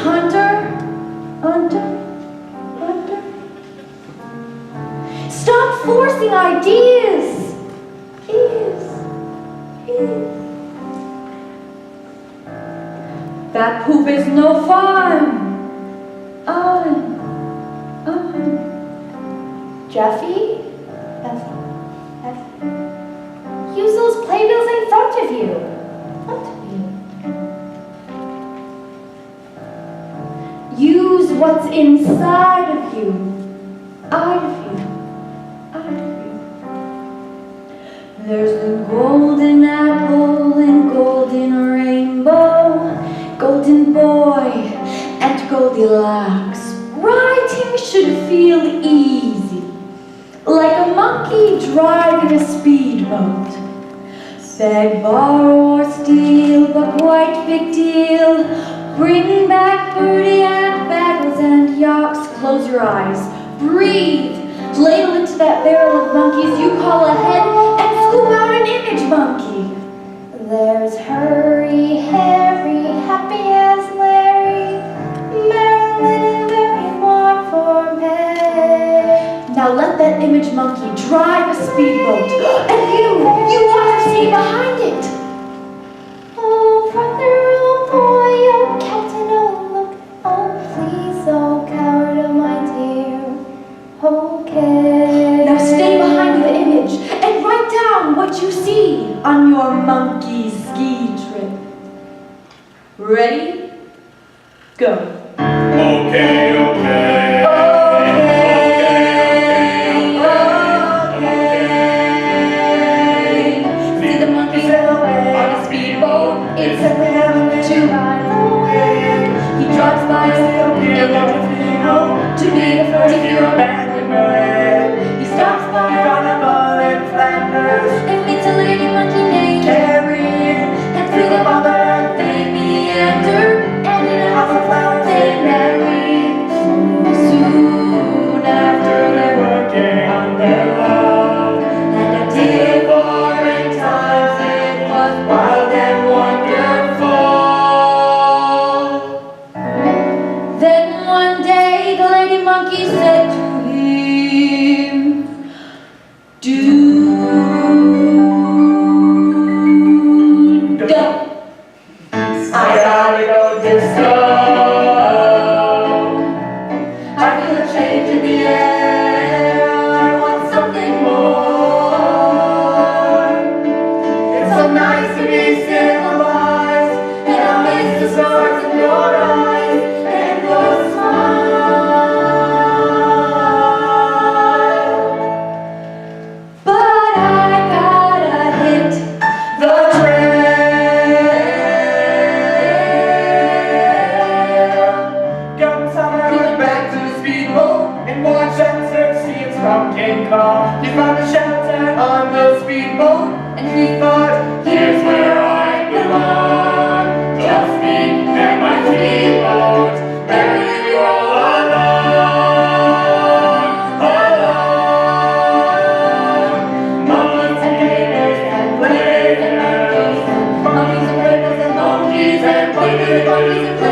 under. Stop forcing ideas. That poop is no fun. Jeffy? Use those playbills in front of you. Use what's inside of you. Out of you. There's the golden apple and golden rainbow, golden boy and Goldilocks. Writing should feel easy, like a monkey driving a speedboat. Beg, borrow, or steal, but quite big deal. Bring back birdie and bagels and yolks. Close your eyes, breathe, ladle into that barrel of monkeys you call a head, and scoop out an image monkey. There's Hurry, Harry, happy as Larry, Marilyn, and very warm for May. Now let that image monkey drive a speedboat, and you want to see behind it. Oh, brother, oh boy, oh captain, oh look, oh please, oh coward, oh my dear, okay. Now stay behind the image and write down what you see on your monkey ski trip. Ready? Go. Okay. See the monkey sail away on a speedboat. It's a rhythm to ride away. He drives by a to be the first to hear a band in Berlin. He stops by a carnival in Flanders and meets a lady monkey named Carrie. And through the bother they meander, and in a house of flowers they marry. Soon after they're working on their love, and a dear foreign times it was wild and wonderful. Then one day the lady monkey said to him, Dude, I gotta go disco. I feel a change in the air. I want something more. It's so nice to be civilized, and I'll miss the stars in your eyes and your smile. But I gotta hit the trail. Come summer, went back to the speedboat and watched that surf see its from King Kong. He found a shelter on the speedboat, and he thought, here's where I belong. Just me and my speedboat, barely all alone. Monkeys and gators and players and monkeys and players and monkeys and players and monkeys and players.